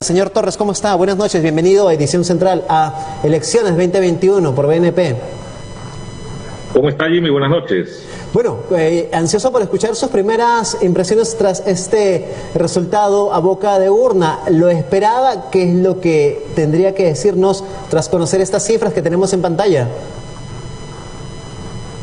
Señor Torres, ¿cómo está? Buenas noches, bienvenido a Edición Central, a Elecciones 2021 por BNP. ¿Cómo está, Jimmy? Buenas noches. Bueno, ansioso por escuchar sus primeras impresiones tras este resultado a boca de urna. ¿Lo esperaba? ¿Qué es lo que tendría que decirnos tras conocer estas cifras que tenemos en pantalla?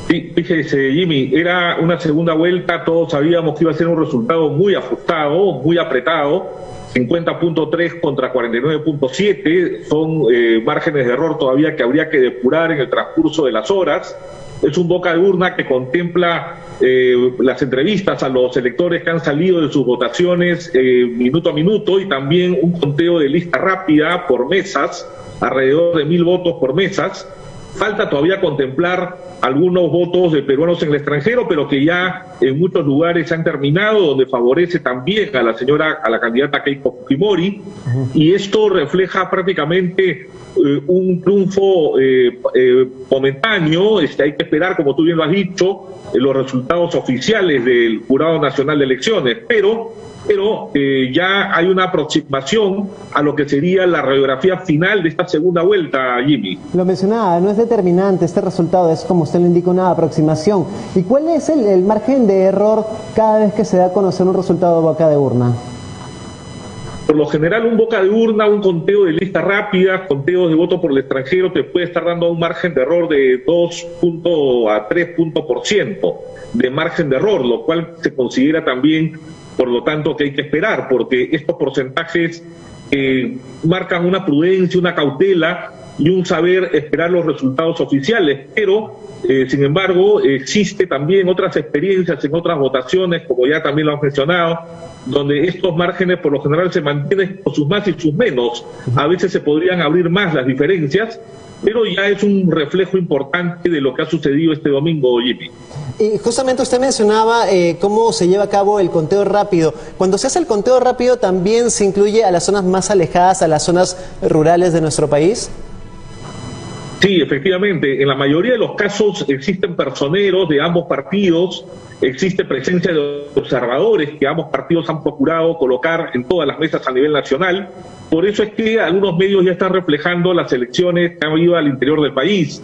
Sí, fíjese, Jimmy, era una segunda vuelta, todos sabíamos que iba a ser un resultado muy ajustado, muy apretado. 50.3 contra 49.7, son márgenes de error todavía que habría que depurar en el transcurso de las horas. Es un boca de urna que contempla las entrevistas a los electores que han salido de sus votaciones minuto a minuto, y también un conteo de lista rápida por mesas, alrededor de 1000 votos por mesas. Falta todavía contemplar algunos votos de peruanos en el extranjero, pero que ya en muchos lugares han terminado, donde favorece también a la candidata Keiko Fujimori, y esto refleja prácticamente un triunfo momentáneo. Hay que esperar, como tú bien lo has dicho, los resultados oficiales del Jurado Nacional de Elecciones, pero ya hay una aproximación a lo que sería la radiografía final de esta segunda vuelta, Jimmy. Lo mencionaba, no es determinante este resultado, es, como usted le indica, una aproximación. ¿Y cuál es el margen de error cada vez que se da a conocer un resultado de boca de urna? Por lo general, un boca de urna, un conteo de lista rápida, conteos de voto por el extranjero, te puede estar dando un margen de error de 2 a 3 puntos por ciento de margen de error, lo cual se considera también, por lo tanto, que hay que esperar, porque estos porcentajes marcan una prudencia, una cautela y un saber esperar los resultados oficiales. Pero, sin embargo, existe también otras experiencias en otras votaciones, como ya también lo han mencionado, donde estos márgenes por lo general se mantienen con sus más y sus menos. A veces se podrían abrir más las diferencias, pero ya es un reflejo importante de lo que ha sucedido este domingo, Jimmy. Y justamente usted mencionaba cómo se lleva a cabo el conteo rápido. Cuando se hace el conteo rápido, ¿también se incluye a las zonas más alejadas, a las zonas rurales de nuestro país? Sí, efectivamente. En la mayoría de los casos existen personeros de ambos partidos, existe presencia de observadores que ambos partidos han procurado colocar en todas las mesas a nivel nacional. Por eso es que algunos medios ya están reflejando las elecciones que han habido al interior del país,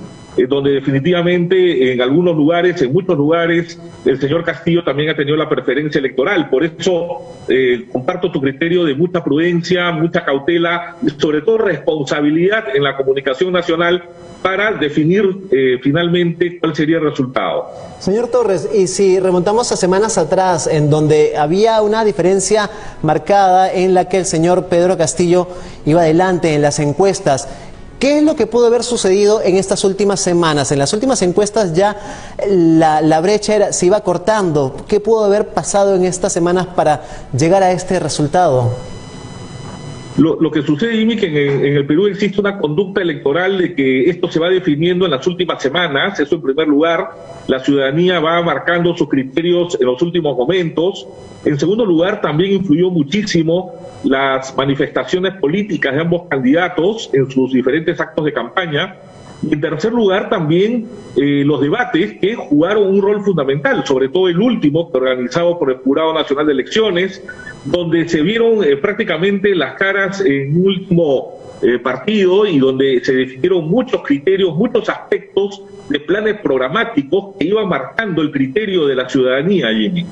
donde definitivamente en algunos lugares, en muchos lugares, el señor Castillo también ha tenido la preferencia electoral. Por eso comparto tu criterio de mucha prudencia, mucha cautela y sobre todo responsabilidad en la comunicación nacional para definir finalmente cuál sería el resultado. Señor Torres, y si remontamos a semanas atrás, en donde había una diferencia marcada en la que el señor Pedro Castillo iba adelante en las encuestas, ¿qué es lo que pudo haber sucedido en estas últimas semanas? En las últimas encuestas ya la brecha se iba cortando. ¿Qué pudo haber pasado en estas semanas para llegar a este resultado? Lo que sucede, Jimmy, que en el Perú existe una conducta electoral de que esto se va definiendo en las últimas semanas. Eso en primer lugar. La ciudadanía va marcando sus criterios en los últimos momentos. En segundo lugar, también influyó muchísimo las manifestaciones políticas de ambos candidatos en sus diferentes actos de campaña. Y en tercer lugar, también los debates que jugaron un rol fundamental, sobre todo el último, organizado por el Jurado Nacional de Elecciones, donde se vieron prácticamente las caras en un último partido y donde se definieron muchos criterios, muchos aspectos de planes programáticos que iban marcando el criterio de la ciudadanía, Jimmy.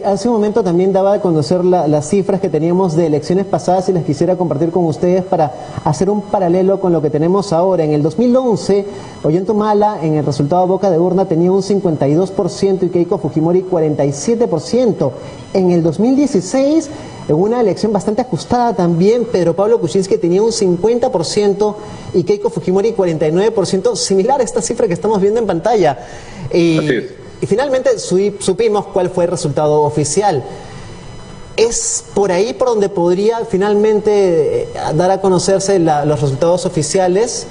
Hace un momento también daba a conocer las cifras que teníamos de elecciones pasadas y las quisiera compartir con ustedes para hacer un paralelo con lo que tenemos ahora. En el 2011, Ollanta en el resultado de boca de urna tenía un 52% y Keiko Fujimori 47%. En el 2016, en una elección bastante ajustada también, Pedro Pablo Kuczynski tenía un 50% y Keiko Fujimori 49%, similar a esta cifra que estamos viendo en pantalla. Y finalmente supimos cuál fue el resultado oficial. ¿Es por ahí por donde podría finalmente dar a conocerse los resultados oficiales,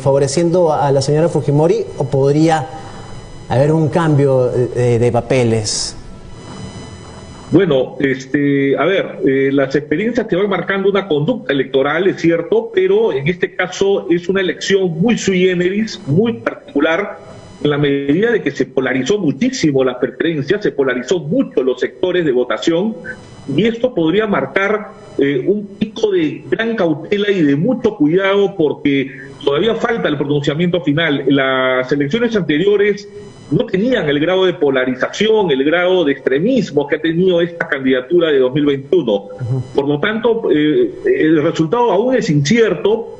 favoreciendo a la señora Fujimori, o podría haber un cambio de papeles? Bueno, las experiencias te van marcando una conducta electoral, es cierto, pero en este caso es una elección muy sui generis, muy particular, en la medida de que se polarizó muchísimo las preferencias, se polarizó mucho los sectores de votación, y esto podría marcar un pico de gran cautela y de mucho cuidado, porque todavía falta el pronunciamiento final. Las elecciones anteriores no tenían el grado de polarización, el grado de extremismo que ha tenido esta candidatura de 2021. Por lo tanto, el resultado aún es incierto,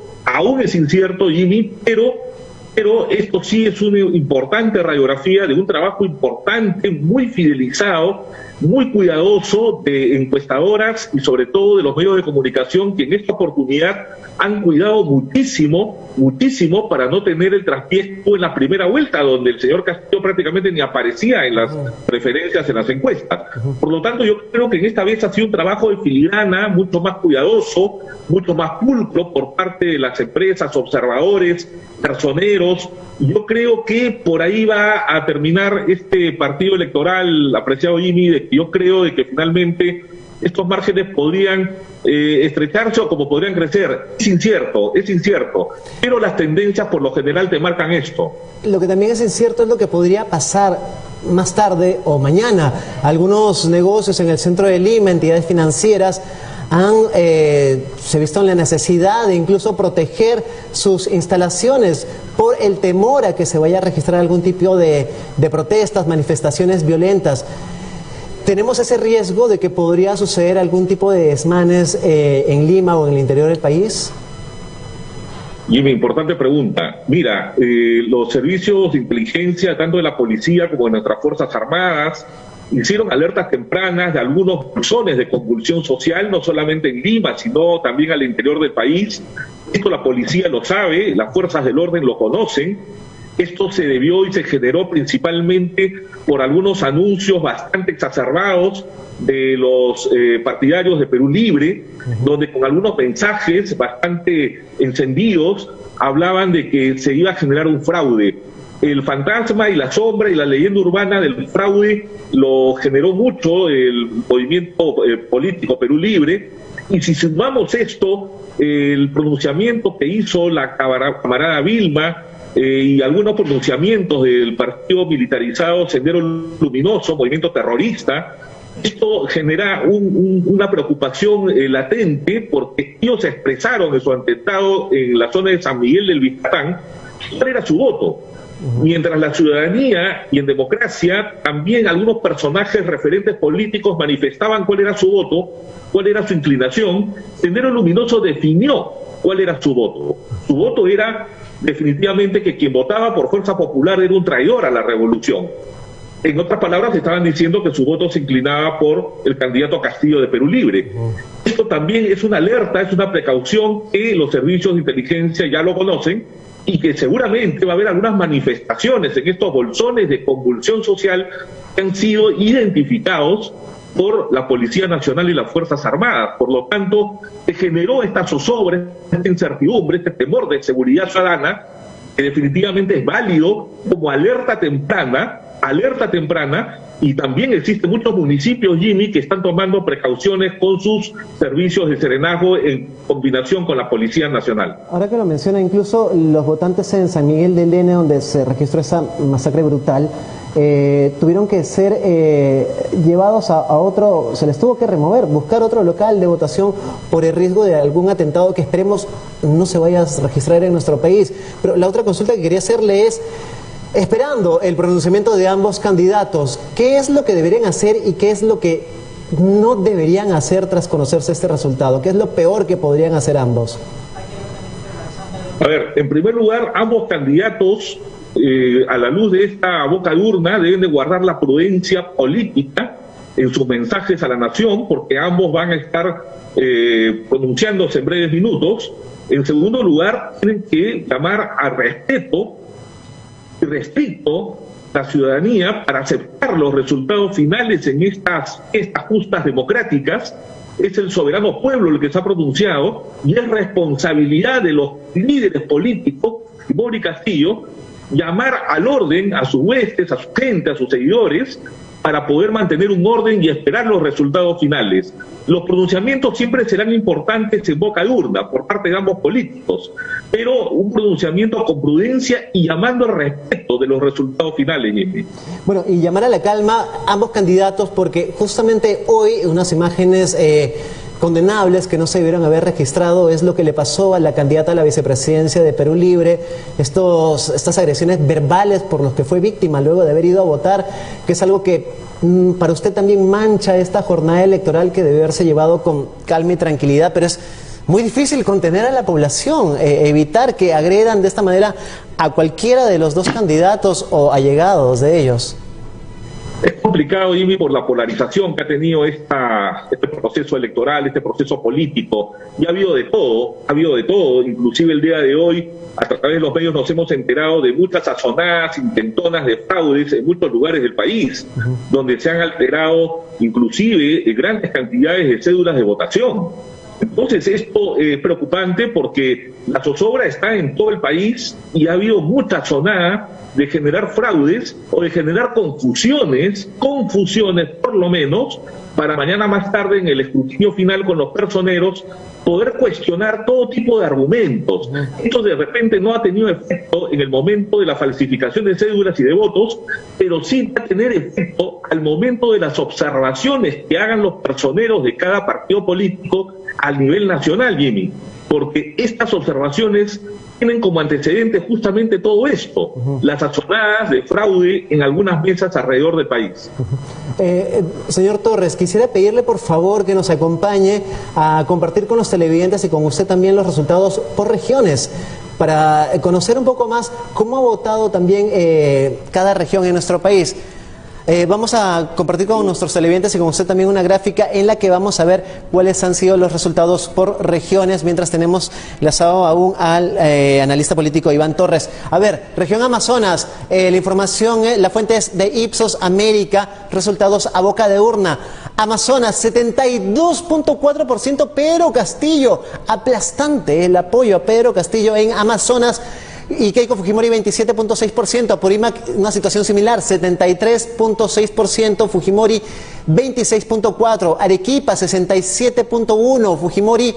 Jimmy, pero esto sí es una importante radiografía de un trabajo importante, muy fidelizado, muy cuidadoso de encuestadoras y sobre todo de los medios de comunicación, que en esta oportunidad han cuidado muchísimo para no tener el traspié en la primera vuelta, donde el señor Castillo prácticamente ni aparecía en las preferencias, en las encuestas. Por lo tanto, yo creo que en esta vez ha sido un trabajo de filigrana, mucho más cuidadoso, mucho más pulcro por parte de las empresas, observadores, personeros. Yo creo que por ahí va a terminar este partido electoral, apreciado Jimmy, de que yo creo de que finalmente estos márgenes podrían estrecharse o como podrían crecer. Es incierto, pero las tendencias por lo general te marcan esto. Lo que también es incierto es lo que podría pasar más tarde o mañana. Algunos negocios en el centro de Lima, entidades financieras, se han visto en la necesidad de incluso proteger sus instalaciones por el temor a que se vaya a registrar algún tipo de protestas, manifestaciones violentas. ¿Tenemos ese riesgo de que podría suceder algún tipo de desmanes en Lima o en el interior del país? Jimmy, importante pregunta. Mira, los servicios de inteligencia, tanto de la policía como de nuestras Fuerzas Armadas, hicieron alertas tempranas de algunos zonas de convulsión social, no solamente en Lima, sino también al interior del país. Esto la policía lo sabe, las fuerzas del orden lo conocen. Esto se debió y se generó principalmente por algunos anuncios bastante exacerbados de los partidarios de Perú Libre, donde con algunos mensajes bastante encendidos hablaban de que se iba a generar un fraude. El fantasma y la sombra y la leyenda urbana del fraude lo generó mucho el movimiento político Perú Libre, y si sumamos esto, el pronunciamiento que hizo la camarada Vilma, y algunos pronunciamientos del partido militarizado Sendero Luminoso, movimiento terrorista, esto genera una preocupación latente, porque ellos expresaron en su atentado en la zona de San Miguel del Vicatán cuál era su voto. Mientras la ciudadanía y en democracia también algunos personajes referentes políticos manifestaban cuál era su voto, cuál era su inclinación, Sendero Luminoso definió cuál era su voto. Su voto era definitivamente que quien votaba por Fuerza Popular era un traidor a la revolución. En otras palabras, estaban diciendo que su voto se inclinaba por el candidato Castillo de Perú Libre. Esto también es una alerta, es una precaución que los servicios de inteligencia ya lo conocen, y que seguramente va a haber algunas manifestaciones en estos bolsones de convulsión social que han sido identificados por la Policía Nacional y las Fuerzas Armadas. Por lo tanto, se generó esta zozobra, esta incertidumbre, este temor de seguridad ciudadana, que definitivamente es válido como alerta temprana, y también existen muchos municipios, Jimmy, que están tomando precauciones con sus servicios de serenazgo en combinación con la Policía Nacional. Ahora que lo menciona, incluso los votantes en San Miguel del N, donde se registró esa masacre brutal, tuvieron que ser llevados a otro, se les tuvo que remover, buscar otro local de votación por el riesgo de algún atentado que esperemos no se vaya a registrar en nuestro país. Pero la otra consulta que quería hacerle es, esperando el pronunciamiento de ambos candidatos, ¿qué es lo que deberían hacer y qué es lo que no deberían hacer tras conocerse este resultado? ¿Qué es lo peor que podrían hacer ambos? A ver, en primer lugar, ambos candidatos, a la luz de esta boca de urna, deben de guardar la prudencia política en sus mensajes a la nación, porque ambos van a estar pronunciándose en breves minutos. En segundo lugar, tienen que llamar al respeto y respeto la ciudadanía para aceptar los resultados finales en estas justas democráticas. Es el soberano pueblo el que se ha pronunciado, y es responsabilidad de los líderes políticos, Fujimori y Castillo, llamar al orden a sus huestes, a su gente, a sus seguidores, para poder mantener un orden y esperar los resultados finales. Los pronunciamientos siempre serán importantes en boca de urna por parte de ambos políticos, pero un pronunciamiento con prudencia y llamando al respeto de los resultados finales, Jimmy. Bueno, y llamar a la calma ambos candidatos, porque justamente hoy unas imágenes condenables que no se debieron haber registrado es lo que le pasó a la candidata a la vicepresidencia de Perú Libre, estas agresiones verbales por los que fue víctima luego de haber ido a votar, que es algo que para usted también mancha esta jornada electoral que debe haberse llevado con calma y tranquilidad, pero es muy difícil contener a la población, evitar que agredan de esta manera a cualquiera de los dos candidatos o allegados de ellos. Es complicado, Jimmy, por la polarización que ha tenido este proceso electoral, este proceso político. Y ha habido de todo, inclusive el día de hoy, a través de los medios nos hemos enterado de muchas sazonadas, intentonas de fraudes en muchos lugares del país, donde se han alterado inclusive grandes cantidades de cédulas de votación. Entonces esto es preocupante porque la zozobra está en todo el país y ha habido mucha sonada de generar fraudes o de generar confusiones por lo menos, para mañana más tarde en el escrutinio final con los personeros poder cuestionar todo tipo de argumentos. Esto de repente no ha tenido efecto en el momento de la falsificación de cédulas y de votos, pero sí va a tener efecto al momento de las observaciones que hagan los personeros de cada partido político al nivel nacional, Jimmy, porque estas observaciones tienen como antecedente justamente todo esto, las sazonadas de fraude en algunas mesas alrededor del país. Señor Torres, quisiera pedirle por favor que nos acompañe a compartir con los televidentes y con usted también los resultados por regiones, para conocer un poco más cómo ha votado también cada región en nuestro país. Vamos a compartir con nuestros televidentes y con usted también una gráfica en la que vamos a ver cuáles han sido los resultados por regiones, mientras tenemos enlazado aún al analista político Iván Torres. A ver, región Amazonas, la información, la fuente es de Ipsos América, resultados a boca de urna. Amazonas, 72.4% Pedro Castillo, aplastante el apoyo a Pedro Castillo en Amazonas. Y Keiko Fujimori 27.6%, Apurímac una situación similar, 73.6%, Fujimori 26.4%, Arequipa 67.1%, Fujimori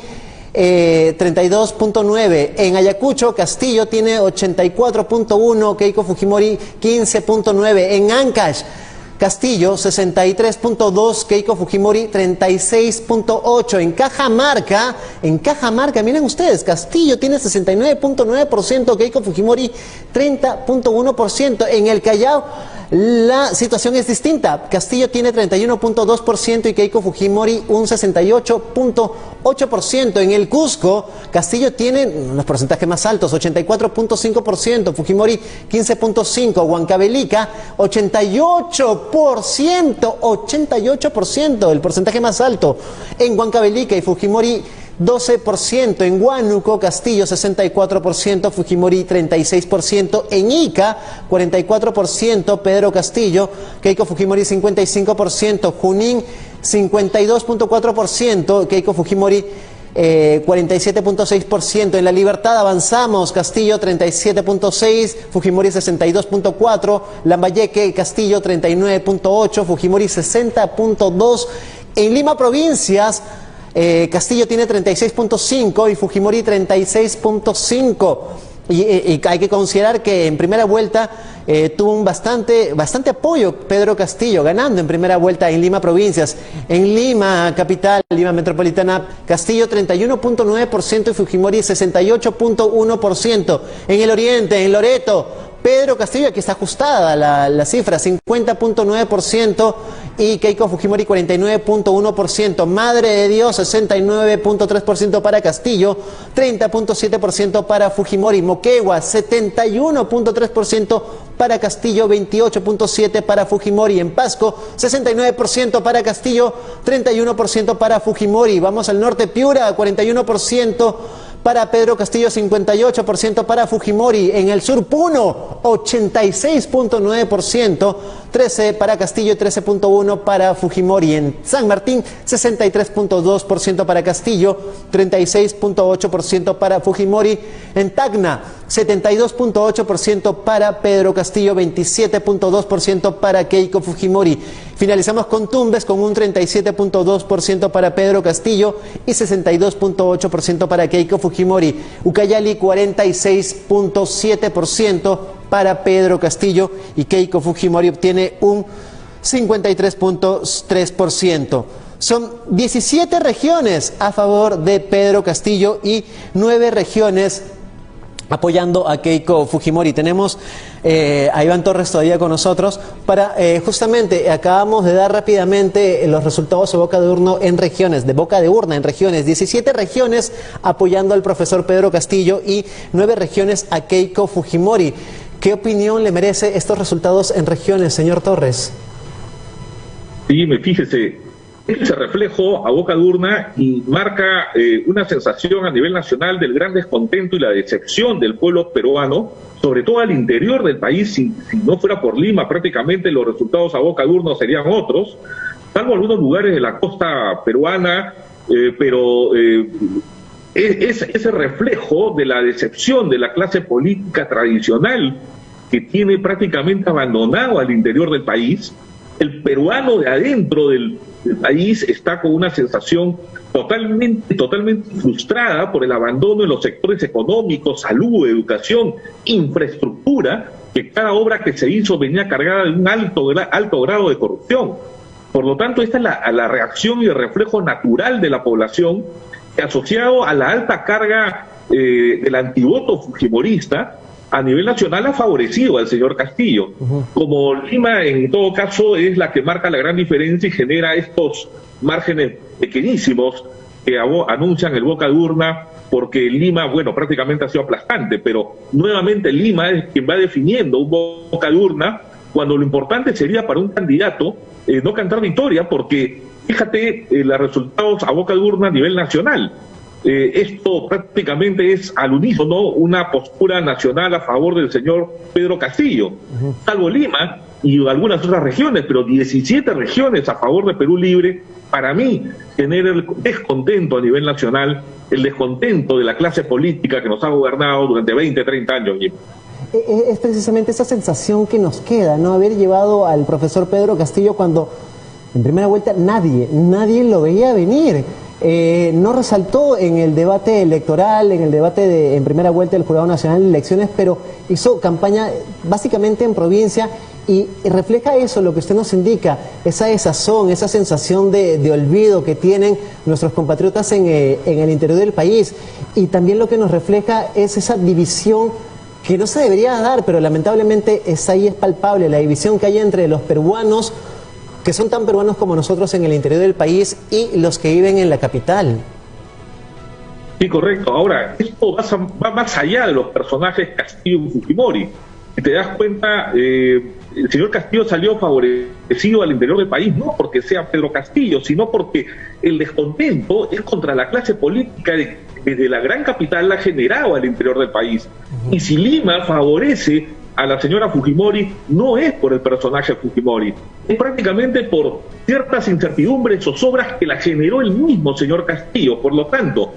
32.9%, en Ayacucho Castillo tiene 84.1%, Keiko Fujimori 15.9%, en Ancash Castillo 63.2%, Keiko Fujimori 36.8%, en Cajamarca, miren ustedes, Castillo tiene 69.9%, Keiko Fujimori 30.1%, en el Callao la situación es distinta, Castillo tiene 31.2% y Keiko Fujimori un 68.8%, en el Cusco Castillo tiene los porcentajes más altos, 84.5%, Fujimori 15.5%, Huancavelica 88%, el porcentaje más alto en Huancavelica, y Fujimori 12%, en Huánuco Castillo 64%, Fujimori 36%, en Ica 44%, Pedro Castillo, Keiko Fujimori 55%, Junín 52.4%, Keiko Fujimori 47.6%, en La Libertad avanzamos, Castillo 37.6%, Fujimori 62.4%, Lambayeque Castillo 39.8%, Fujimori 60.2%, en Lima Provincias Castillo tiene 36.5% y Fujimori 36.5%. Y hay que considerar que en primera vuelta tuvo un bastante apoyo Pedro Castillo, ganando en primera vuelta en Lima Provincias. En Lima Capital, Lima Metropolitana, Castillo 31.9% y Fujimori 68.1%. En el Oriente, en Loreto, Pedro Castillo, aquí está ajustada la cifra, 50.9% y Keiko Fujimori 49.1%. Madre de Dios, 69.3% para Castillo, 30.7% para Fujimori. Moquegua, 71.3% para Castillo, 28.7% para Fujimori. En Pasco, 69% para Castillo, 31% para Fujimori. Vamos al norte, Piura, 41%. Para Pedro Castillo, 58% para Fujimori. En el sur, Puno, 86.9%, 13% para Castillo y 13.1% para Fujimori. En San Martín, 63.2% para Castillo, 36.8% para Fujimori. En Tacna, 72.8% para Pedro Castillo, 27.2% para Keiko Fujimori. Finalizamos con Tumbes con un 37.2% para Pedro Castillo y 62.8% para Keiko Fujimori. Ucayali 46.7% para Pedro Castillo y Keiko Fujimori obtiene un 53.3%. Son 17 regiones a favor de Pedro Castillo y 9 regiones apoyando a Keiko Fujimori. Tenemos a Iván Torres todavía con nosotros para justamente acabamos de dar rápidamente los resultados de boca de urna en regiones, 17 regiones apoyando al profesor Pedro Castillo y 9 regiones a Keiko Fujimori. ¿Qué opinión le merece estos resultados en regiones, señor Torres? Sí, fíjese, ese reflejo a boca de urna y marca una sensación a nivel nacional del gran descontento y la decepción del pueblo peruano, sobre todo al interior del país. Si no fuera por Lima, prácticamente los resultados a boca de urna serían otros, salvo algunos lugares de la costa peruana, pero ese reflejo de la decepción de la clase política tradicional que tiene prácticamente abandonado al interior del país. El peruano de adentro del país está con una sensación totalmente frustrada por el abandono en los sectores económicos, salud, educación, infraestructura, que cada obra que se hizo venía cargada de un alto grado de corrupción. Por lo tanto, esta es la reacción y el reflejo natural de la población, que asociado a la alta carga del antivoto fujimorista, a nivel nacional ha favorecido al señor Castillo. Como Lima, en todo caso, es la que marca la gran diferencia y genera estos márgenes pequeñísimos que anuncian el boca de urna, porque Lima, bueno, prácticamente ha sido aplastante, pero nuevamente Lima es quien va definiendo un boca de urna, cuando lo importante sería para un candidato no cantar victoria, porque fíjate los resultados a boca de urna a nivel nacional. Esto prácticamente es al unísono una postura nacional a favor del señor Pedro Castillo, salvo Lima y algunas otras regiones, pero 17 regiones a favor de Perú Libre. Para mí, tener el descontento a nivel nacional, el descontento de la clase política que nos ha gobernado durante 20, 30 años. Es precisamente esa sensación que nos queda, ¿no? Haber llevado al profesor Pedro Castillo cuando en primera vuelta nadie lo veía venir. No resaltó en el debate electoral, en el debate en primera vuelta del Jurado Nacional de Elecciones, pero hizo campaña básicamente en provincia y refleja eso, lo que usted nos indica, esa desazón, esa sensación de olvido que tienen nuestros compatriotas en el interior del país. Y también lo que nos refleja es esa división que no se debería dar, pero lamentablemente ahí es palpable, la división que hay entre los peruanos, que son tan peruanos como nosotros en el interior del país, y los que viven en la capital. Sí, correcto. Ahora, esto va más allá de los personajes Castillo y Fujimori. Si te das cuenta, el señor Castillo salió favorecido al interior del país, no porque sea Pedro Castillo, sino porque el descontento es contra la clase política desde la gran capital la ha generado al interior del país. Y si Lima favorece a la señora Fujimori, no es por el personaje Fujimori, es prácticamente por ciertas incertidumbres o sobras que la generó el mismo señor Castillo. Por lo tanto,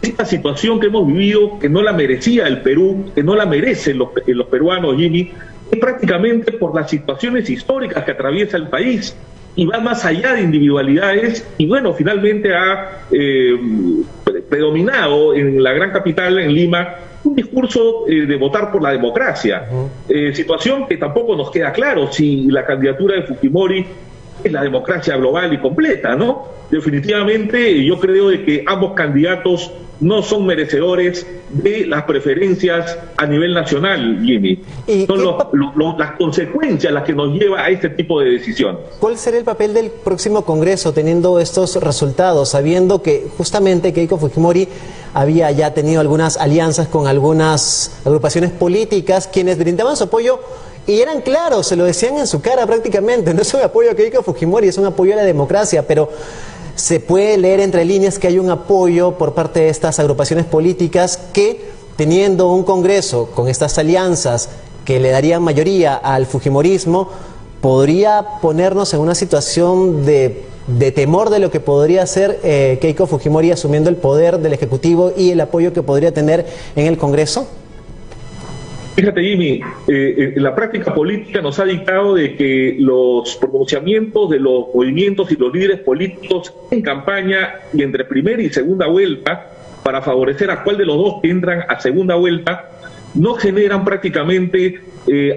esta situación que hemos vivido, que no la merecía el Perú, que no la merecen los peruanos, Jimmy, es prácticamente por las situaciones históricas que atraviesa el país y va más allá de individualidades, y bueno, finalmente ha predominado en la gran capital, en Lima, un discurso de votar por la democracia, situación que tampoco nos queda claro si la candidatura de Fujimori es la democracia global y completa, ¿no? Definitivamente yo creo de que ambos candidatos no son merecedores de las preferencias a nivel nacional, Jimmy. Son las consecuencias las que nos lleva a este tipo de decisión. ¿Cuál será el papel del próximo Congreso teniendo estos resultados, sabiendo que justamente Keiko Fujimori había ya tenido algunas alianzas con algunas agrupaciones políticas quienes brindaban su apoyo y eran claros, se lo decían en su cara prácticamente? No es un apoyo a Keiko Fujimori, es un apoyo a la democracia, pero se puede leer entre líneas que hay un apoyo por parte de estas agrupaciones políticas que, teniendo un Congreso con estas alianzas que le darían mayoría al fujimorismo, podría ponernos en una situación de temor de lo que podría hacer Keiko Fujimori asumiendo el poder del Ejecutivo y el apoyo que podría tener en el Congreso. Fíjate, Jimmy, la práctica política nos ha dictado de que los pronunciamientos de los movimientos y los líderes políticos en campaña y entre primera y segunda vuelta, para favorecer a cuál de los dos que entran a segunda vuelta, no generan prácticamente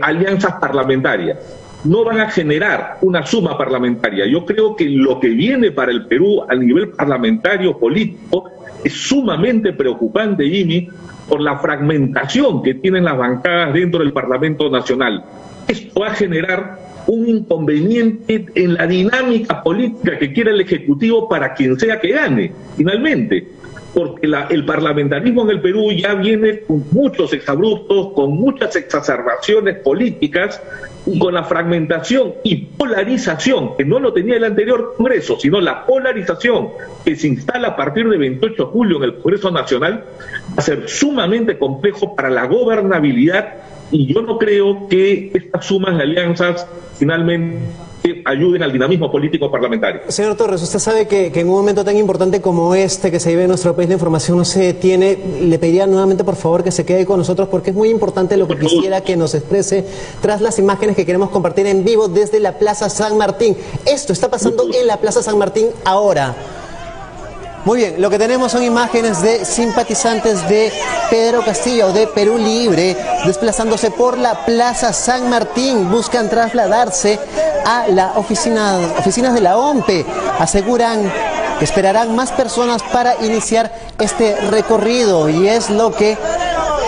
alianzas parlamentarias, no van a generar una suma parlamentaria. Yo creo que lo que viene para el Perú a nivel parlamentario político es sumamente preocupante, Jimmy, por la fragmentación que tienen las bancadas dentro del Parlamento Nacional. Esto va a generar un inconveniente en la dinámica política que quiere el Ejecutivo para quien sea que gane, finalmente. Porque el parlamentarismo en el Perú ya viene con muchos exabruptos, con muchas exacerbaciones políticas y con la fragmentación y polarización, que no lo tenía el anterior Congreso, sino la polarización que se instala a partir del 28 de julio en el Congreso Nacional, va a ser sumamente complejo para la gobernabilidad, y yo no creo que estas sumas de alianzas finalmente ayuden al dinamismo político parlamentario. Señor Torres, usted sabe que en un momento tan importante como este que se vive en nuestro país, la información no se detiene. Le pediría nuevamente, por favor, que se quede con nosotros porque es muy importante lo que quisiera que nos exprese tras las imágenes que queremos compartir en vivo desde la Plaza San Martín. Esto está pasando en la Plaza San Martín ahora. Muy bien, lo que tenemos son imágenes de simpatizantes de Pedro Castillo, de Perú Libre, desplazándose por la Plaza San Martín. Buscan trasladarse a las oficinas de la OMPE. Aseguran que esperarán más personas para iniciar este recorrido, y es lo que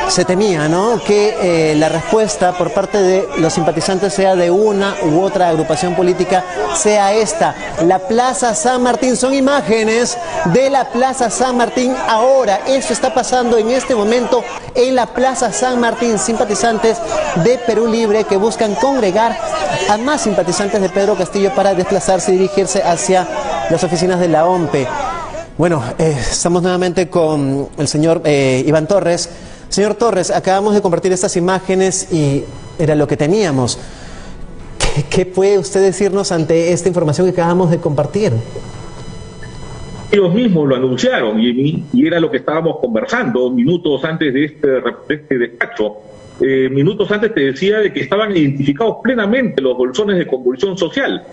se temía, ¿no? Que la respuesta por parte de los simpatizantes sea de una u otra agrupación política, sea esta. La Plaza San Martín, son imágenes de la Plaza San Martín ahora. Esto está pasando en este momento en la Plaza San Martín. Simpatizantes de Perú Libre que buscan congregar a más simpatizantes de Pedro Castillo para desplazarse y dirigirse hacia las oficinas de la OMPE. Bueno, estamos nuevamente con el señor Iván Torres. Señor Torres, acabamos de compartir estas imágenes y era lo que teníamos. ¿Qué puede usted decirnos ante esta información que acabamos de compartir? Ellos mismos lo anunciaron, y era lo que estábamos conversando minutos antes de este despacho. Minutos antes te decía de que estaban identificados plenamente los bolsones de convulsión social.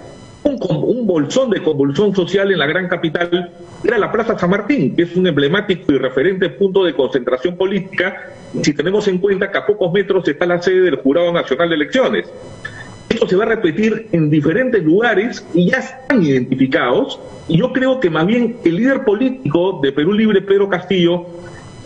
Un bolsón de convulsión social en la gran capital era la Plaza San Martín, que es un emblemático y referente punto de concentración política, si tenemos en cuenta que a pocos metros está la sede del Jurado Nacional de Elecciones. Esto se va a repetir en diferentes lugares y ya están identificados, y yo creo que más bien el líder político de Perú Libre, Pedro Castillo,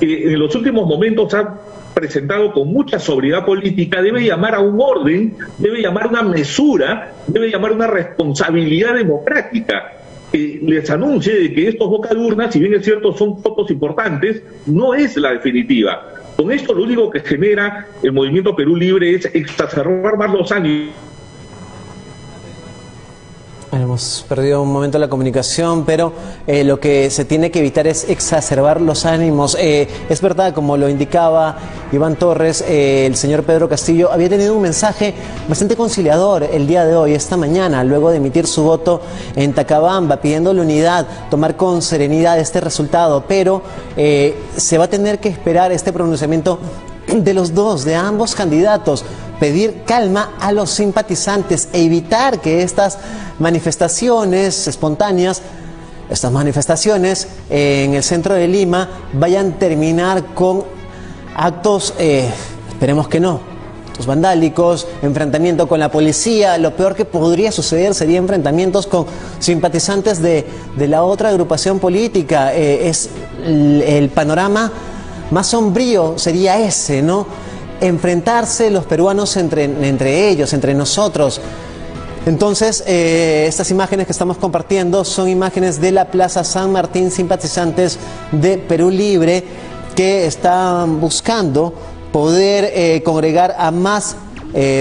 que en los últimos momentos ha presentado con mucha sobriedad política, debe llamar a un orden, debe llamar a una mesura, debe llamar a una responsabilidad democrática. Les anuncie de que estos bocadurnas, si bien es cierto son votos importantes, no es la definitiva. Con esto lo único que genera el movimiento Perú Libre es exacerbar más los ánimos. Hemos perdido un momento la comunicación, pero lo que se tiene que evitar es exacerbar los ánimos. Es verdad, como lo indicaba Iván Torres, el señor Pedro Castillo había tenido un mensaje bastante conciliador el día de hoy, esta mañana, luego de emitir su voto en Tacabamba, pidiendo la unidad, tomar con serenidad este resultado, pero se va a tener que esperar este pronunciamiento de los dos, de ambos candidatos, pedir calma a los simpatizantes e evitar que estas manifestaciones espontáneas, estas manifestaciones en el centro de Lima vayan a terminar con actos, esperemos que no, actos vandálicos, enfrentamiento con la policía. Lo peor que podría suceder sería enfrentamientos con simpatizantes de la otra agrupación política. Es el panorama más sombrío sería ese, ¿no? Enfrentarse los peruanos entre ellos, entre nosotros. Entonces, estas imágenes que estamos compartiendo son imágenes de la Plaza San Martín, simpatizantes de Perú Libre que están buscando poder congregar a más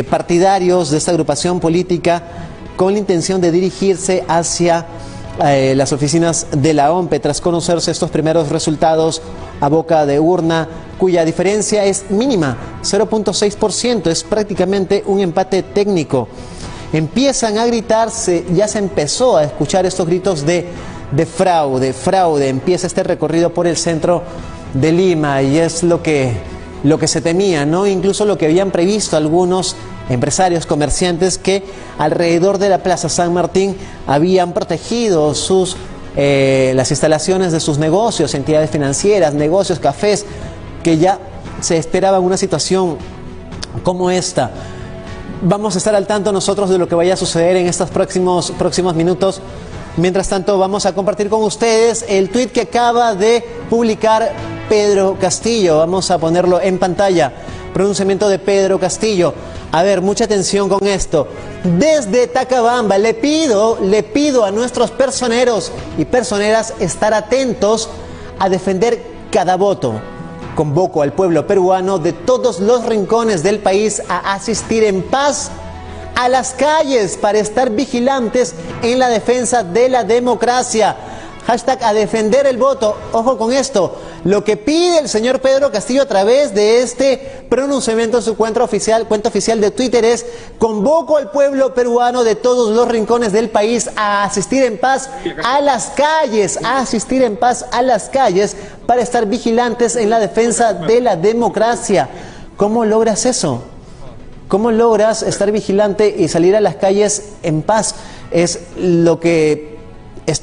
partidarios de esta agrupación política con la intención de dirigirse hacia las oficinas de la OMPE tras conocerse estos primeros resultados a boca de urna, cuya diferencia es mínima, 0.6%, es prácticamente un empate técnico. Empiezan a gritarse, ya se empezó a escuchar estos gritos de fraude, fraude. Empieza este recorrido por el centro de Lima y es lo que lo que se temía, ¿no? Incluso lo que habían previsto algunos empresarios, comerciantes, que alrededor de la Plaza San Martín habían protegido las instalaciones de sus negocios, entidades financieras, negocios, cafés, que ya se esperaba una situación como esta. Vamos a estar al tanto nosotros de lo que vaya a suceder en estos próximos minutos. Mientras tanto, vamos a compartir con ustedes el tuit que acaba de publicar Pedro Castillo. Vamos a ponerlo en pantalla. Pronunciamiento de Pedro Castillo. A ver, mucha atención con esto. Desde Tacabamba le pido a nuestros personeros y personeras estar atentos a defender cada voto. Convoco al pueblo peruano de todos los rincones del país a asistir en paz a las calles para estar vigilantes en la defensa de la democracia. Hashtag a defender el voto. Ojo con esto. Lo que pide el señor Pedro Castillo a través de este pronunciamiento en su cuenta oficial de Twitter es: convoco al pueblo peruano de todos los rincones del país a asistir en paz a las calles, para estar vigilantes en la defensa de la democracia. ¿Cómo logras eso? ¿Cómo logras estar vigilante y salir a las calles en paz? Es lo que es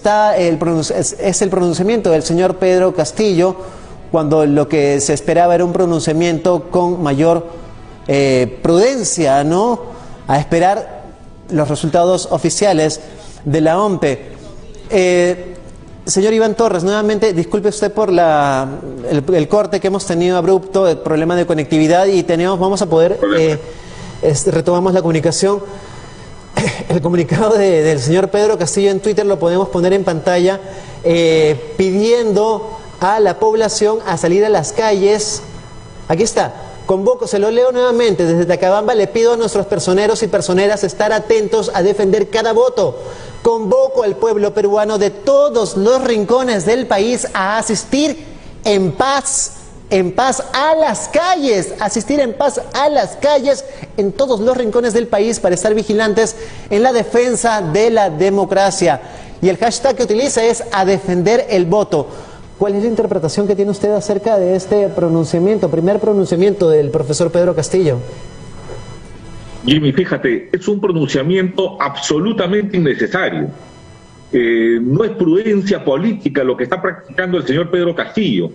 el pronunciamiento del señor Pedro Castillo, cuando lo que se esperaba era un pronunciamiento con mayor prudencia, ¿no? A esperar los resultados oficiales de la OMPE. Señor Iván Torres, nuevamente, disculpe usted por el corte que hemos tenido abrupto, el problema de conectividad, y vamos a poder, retomamos la comunicación. El comunicado del señor Pedro Castillo en Twitter lo podemos poner en pantalla, pidiendo a la población a salir a las calles. Aquí está. Convoco, se lo leo nuevamente. Desde Tacabamba le pido a nuestros personeros y personeras estar atentos a defender cada voto. Convoco al pueblo peruano de todos los rincones del país a asistir en paz a las calles, en todos los rincones del país para estar vigilantes en la defensa de la democracia. Y el hashtag que utiliza es a defender el voto. ¿Cuál es la interpretación que tiene usted acerca de este pronunciamiento, primer pronunciamiento del profesor Pedro Castillo? Jimmy, fíjate, es un pronunciamiento absolutamente innecesario. No es prudencia política lo que está practicando el señor Pedro Castillo.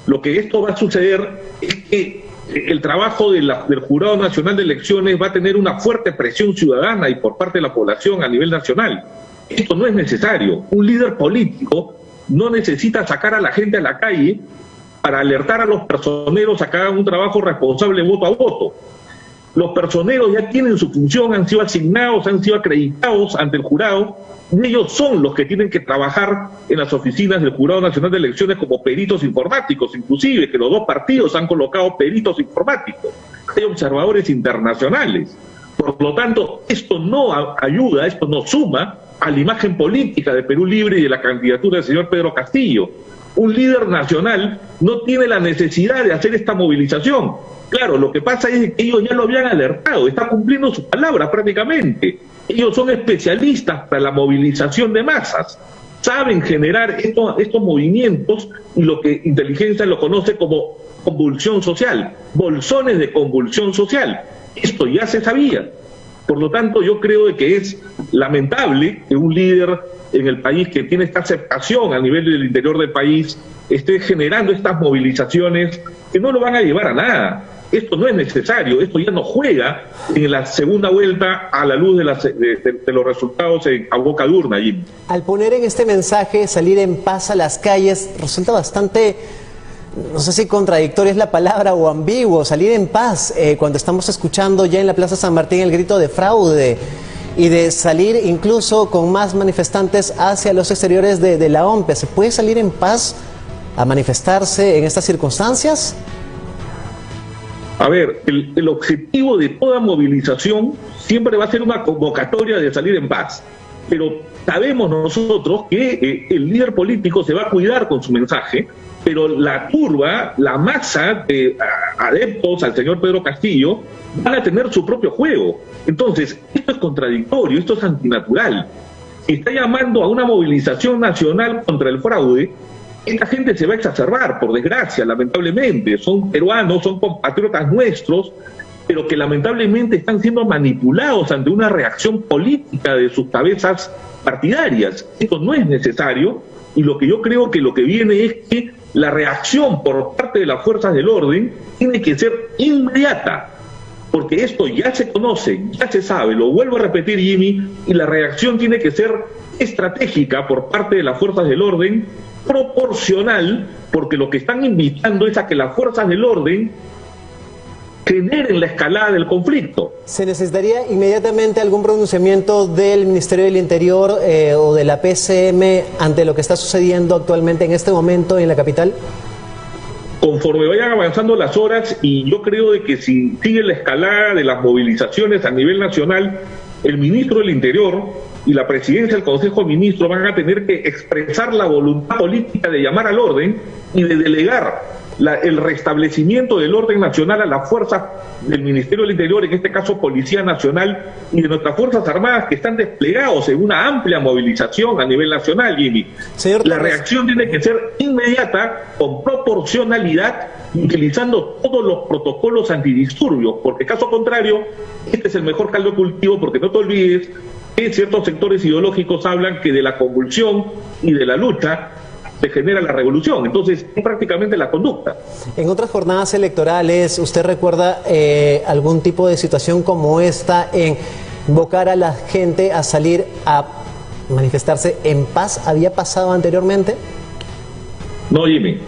Lo que esto va a suceder es que el trabajo del Jurado Nacional de Elecciones va a tener una fuerte presión ciudadana y por parte de la población a nivel nacional. Esto no es necesario. Un líder político no necesita sacar a la gente a la calle para alertar a los personeros a que hagan un trabajo responsable voto a voto. Los personeros ya tienen su función, han sido asignados, han sido acreditados ante el jurado, y ellos son los que tienen que trabajar en las oficinas del Jurado Nacional de Elecciones como peritos informáticos, inclusive que los dos partidos han colocado peritos informáticos, hay observadores internacionales. Por lo tanto, esto no ayuda, esto no suma a la imagen política de Perú Libre y de la candidatura del señor Pedro Castillo. Un líder nacional no tiene la necesidad de hacer esta movilización. Claro, lo que pasa es que ellos ya lo habían alertado, está cumpliendo su palabra prácticamente. Ellos son especialistas para la movilización de masas, saben generar estos movimientos y lo que inteligencia lo conoce como convulsión social, bolsones de convulsión social. Esto ya se sabía. Por lo tanto, yo creo de que es lamentable que un líder en el país que tiene esta aceptación a nivel del interior del país esté generando estas movilizaciones que no lo van a llevar a nada. Esto no es necesario, esto ya no juega en la segunda vuelta a la luz de los resultados a boca de urna. Jim. Al poner en este mensaje salir en paz a las calles, resulta bastante, no sé si contradictoria es la palabra o ambiguo, salir en paz, cuando estamos escuchando ya en la Plaza San Martín el grito de fraude y de salir incluso con más manifestantes hacia los exteriores de la OMPE. ¿Se puede salir en paz a manifestarse en estas circunstancias? A ver, el objetivo de toda movilización siempre va a ser una convocatoria de salir en paz, pero sabemos nosotros que el líder político se va a cuidar con su mensaje, pero la turba, la masa de adeptos al señor Pedro Castillo van a tener su propio juego. Entonces, esto es contradictorio, esto es antinatural. Si está llamando a una movilización nacional contra el fraude, esta gente se va a exacerbar, por desgracia, lamentablemente. Son peruanos, son compatriotas nuestros, pero que lamentablemente están siendo manipulados ante una reacción política de sus cabezas partidarias. Esto no es necesario, y lo que yo creo que lo que viene es que la reacción por parte de las fuerzas del orden tiene que ser inmediata, porque esto ya se conoce, ya se sabe, lo vuelvo a repetir, Jimmy, y la reacción tiene que ser estratégica por parte de las fuerzas del orden, proporcional, porque lo que están invitando es a que las fuerzas del orden generen la escalada del conflicto. ¿Se necesitaría inmediatamente algún pronunciamiento del Ministerio del Interior o de la PCM ante lo que está sucediendo actualmente en este momento en la capital? Conforme vayan avanzando las horas, y yo creo de que si sigue la escalada de las movilizaciones a nivel nacional, el ministro del Interior y la presidencia del Consejo de Ministros van a tener que expresar la voluntad política de llamar al orden y de delegar el restablecimiento del orden nacional a las fuerzas del Ministerio del Interior, en este caso Policía Nacional, y de nuestras Fuerzas Armadas que están desplegados en una amplia movilización a nivel nacional, Jimmy. La reacción tiene que ser inmediata, con proporcionalidad, utilizando todos los protocolos antidisturbios, porque caso contrario, este es el mejor caldo de cultivo, porque no te olvides que ciertos sectores ideológicos hablan que de la convulsión y de la lucha se genera la revolución. Entonces, es prácticamente la conducta. En otras jornadas electorales, ¿usted recuerda algún tipo de situación como esta en invocar a la gente a salir a manifestarse en paz? ¿Había pasado anteriormente? No, Jimmy.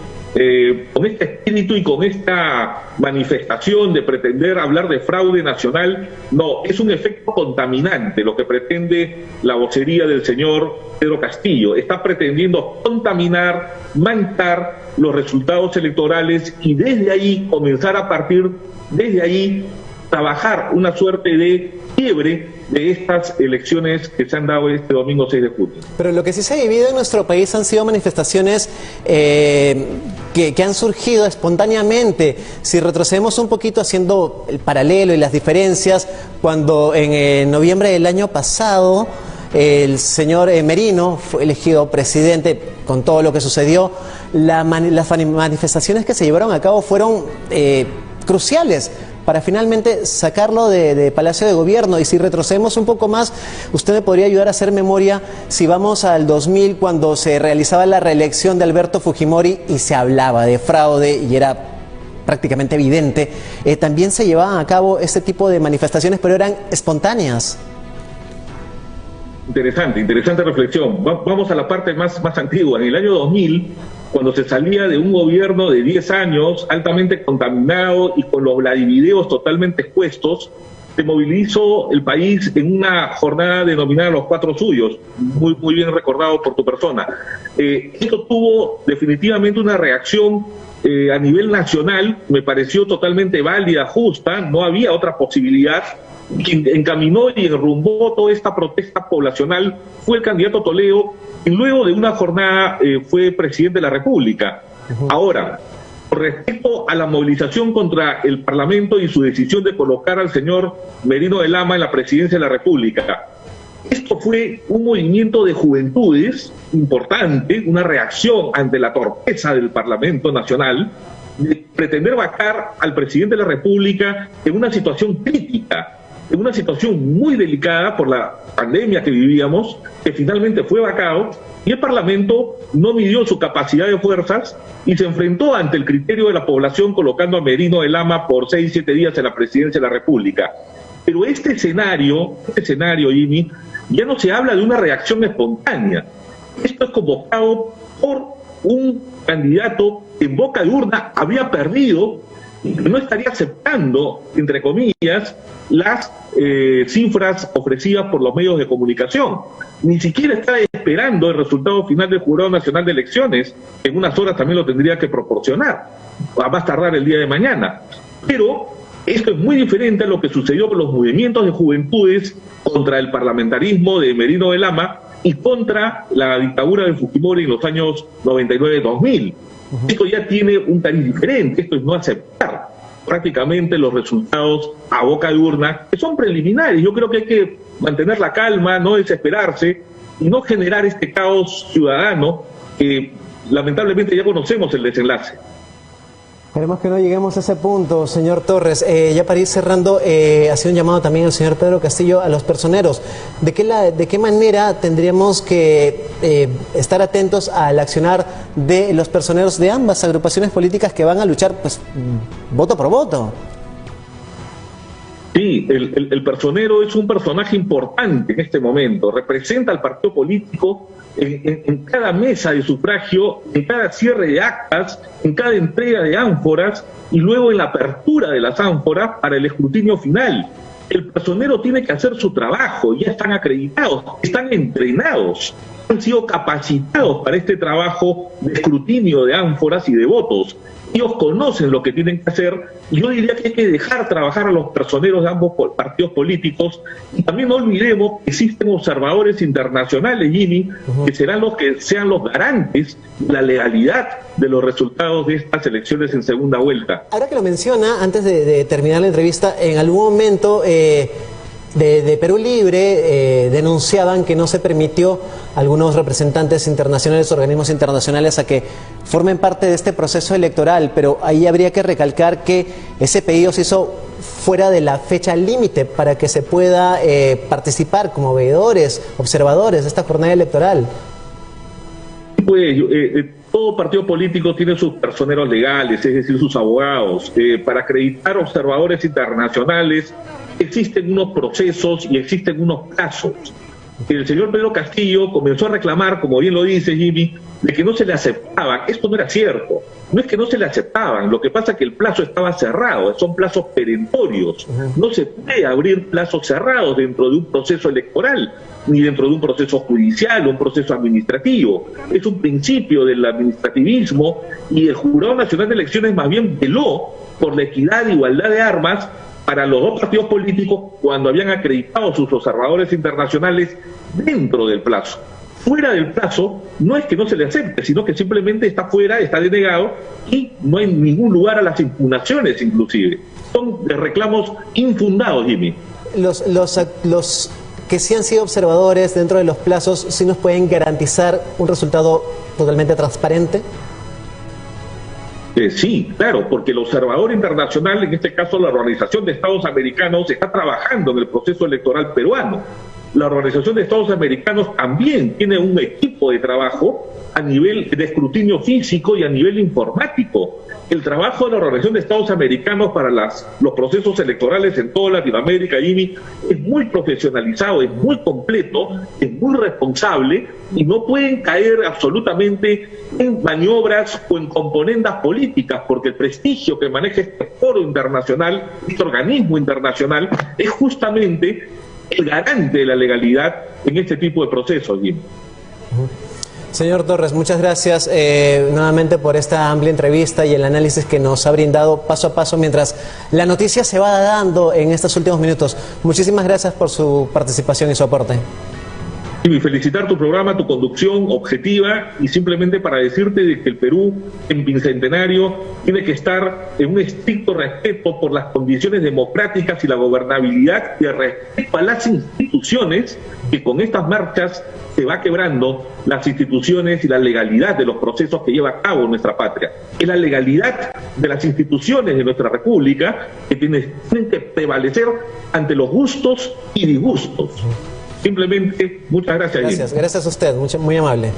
Con este espíritu y con esta manifestación de pretender hablar de fraude nacional, no, es un efecto contaminante lo que pretende la vocería del señor Pedro Castillo. Está pretendiendo contaminar, manchar los resultados electorales y desde ahí comenzar a partir, desde ahí trabajar una suerte de quiebre de estas elecciones que se han dado este domingo 6 de junio. Pero lo que sí se ha vivido en nuestro país han sido manifestaciones que han surgido espontáneamente. Si retrocedemos un poquito haciendo el paralelo y las diferencias, cuando en noviembre del año pasado el señor Merino fue elegido presidente, con todo lo que sucedió, las manifestaciones que se llevaron a cabo fueron cruciales para finalmente sacarlo de Palacio de Gobierno. Y si retrocedemos un poco más, usted me podría ayudar a hacer memoria si vamos al 2000, cuando se realizaba la reelección de Alberto Fujimori y se hablaba de fraude y era prácticamente evidente. También se llevaban a cabo este tipo de manifestaciones, pero eran espontáneas. Interesante reflexión. Vamos a la parte más antigua. En el año 2000, cuando se salía de un gobierno de 10 años, altamente contaminado y con los vladivideos totalmente expuestos, se movilizó el país en una jornada denominada Los Cuatro Suyos, muy bien recordado por tu persona. Esto tuvo definitivamente una reacción a nivel nacional, me pareció totalmente válida, justa, no había otra posibilidad. Quien encaminó y enrumbó toda esta protesta poblacional fue el candidato Toledo, y luego de una jornada fue presidente de la República. Ahora, respecto a la movilización contra el Parlamento y su decisión de colocar al señor Merino de Lama en la presidencia de la República, esto fue un movimiento de juventudes importante, una reacción ante la torpeza del Parlamento Nacional de pretender vacar al presidente de la República en una situación crítica, en una situación muy delicada por la pandemia que vivíamos, que finalmente fue vacado, y el Parlamento no midió su capacidad de fuerzas y se enfrentó ante el criterio de la población colocando a Merino de Lama por 6-7 días en la presidencia de la República. Pero este escenario, Jimmy, ya no se habla de una reacción espontánea. Esto es convocado por un candidato que en boca de urna había perdido y que no estaría aceptando, entre comillas, las cifras ofrecidas por los medios de comunicación. Ni siquiera está esperando el resultado final del Jurado Nacional de Elecciones, que en unas horas también lo tendría que proporcionar, a más tardar el día de mañana. Pero esto es muy diferente a lo que sucedió con los movimientos de juventudes contra el parlamentarismo de Merino de Lama y contra la dictadura de Fujimori en los años 99-2000. Esto ya tiene un cariz diferente, esto es no aceptar prácticamente los resultados a boca de urna, que son preliminares. Yo creo que hay que mantener la calma, no desesperarse y no generar este caos ciudadano que lamentablemente ya conocemos el desenlace. Esperemos que no lleguemos a ese punto, señor Torres. Ya para ir cerrando, hacía un llamado también al señor Pedro Castillo a los personeros. ¿De qué manera tendríamos que estar atentos al accionar de los personeros de ambas agrupaciones políticas que van a luchar, pues, voto por voto? Sí, el personero es un personaje importante en este momento, representa al partido político en cada mesa de sufragio, en cada cierre de actas, en cada entrega de ánforas y luego en la apertura de las ánforas para el escrutinio final. El personero tiene que hacer su trabajo, ya están acreditados, están entrenados, han sido capacitados para este trabajo de escrutinio de ánforas y de votos. Ellos conocen lo que tienen que hacer y yo diría que hay que dejar trabajar a los personeros de ambos partidos políticos y también no olvidemos que existen observadores internacionales, Jimmy, que serán los que sean los garantes de la legalidad de los resultados de estas elecciones en segunda vuelta. Ahora que lo menciona, antes de terminar la entrevista, en algún momento de Perú Libre denunciaban que no se permitió a algunos representantes internacionales, organismos internacionales, a que formen parte de este proceso electoral, pero ahí habría que recalcar que ese pedido se hizo fuera de la fecha límite para que se pueda participar como veedores, observadores de esta jornada electoral. Pues todo partido político tiene sus personeros legales, es decir, sus abogados. Para acreditar observadores internacionales existen unos procesos y existen unos plazos. El señor Pedro Castillo comenzó a reclamar, como bien lo dice Jimmy, de que no se le aceptaban. Esto no era cierto. No es que no se le aceptaban, lo que pasa es que el plazo estaba cerrado, son plazos perentorios. No se puede abrir plazos cerrados dentro de un proceso electoral, ni dentro de un proceso judicial o un proceso administrativo. Es un principio del administrativismo y el Jurado Nacional de Elecciones más bien veló por la equidad e igualdad de armas para los dos partidos políticos cuando habían acreditado sus observadores internacionales dentro del plazo. Fuera del plazo, no es que no se le acepte, sino que simplemente está fuera, está denegado y no hay ningún lugar a las impugnaciones inclusive. Son reclamos infundados, Jimmy. Los que sí han sido observadores dentro de los plazos, ¿sí nos pueden garantizar un resultado totalmente transparente? Sí, claro, porque el observador internacional, en este caso la Organización de Estados Americanos, está trabajando en el proceso electoral peruano. La Organización de Estados Americanos también tiene un equipo de trabajo a nivel de escrutinio físico y a nivel informático. El trabajo de la Organización de Estados Americanos para los procesos electorales en toda Latinoamérica, Jimmy, es muy profesionalizado, es muy completo, es muy responsable y no pueden caer absolutamente en maniobras o en componendas políticas, porque el prestigio que maneja este foro internacional, este organismo internacional, es justamente el garante de la legalidad en este tipo de procesos, Jimmy. Señor Torres, muchas gracias nuevamente por esta amplia entrevista y el análisis que nos ha brindado paso a paso mientras la noticia se va dando en estos últimos minutos. Muchísimas gracias por su participación y su aporte. Y felicitar tu programa, tu conducción objetiva y simplemente para decirte de que el Perú en bicentenario tiene que estar en un estricto respeto por las condiciones democráticas y la gobernabilidad y el respeto a las instituciones, que con estas marchas se va quebrando las instituciones y la legalidad de los procesos que lleva a cabo nuestra patria. Es la legalidad de las instituciones de nuestra república que tienen que prevalecer ante los gustos y disgustos. Simplemente, muchas gracias. Gracias a usted, muy amable.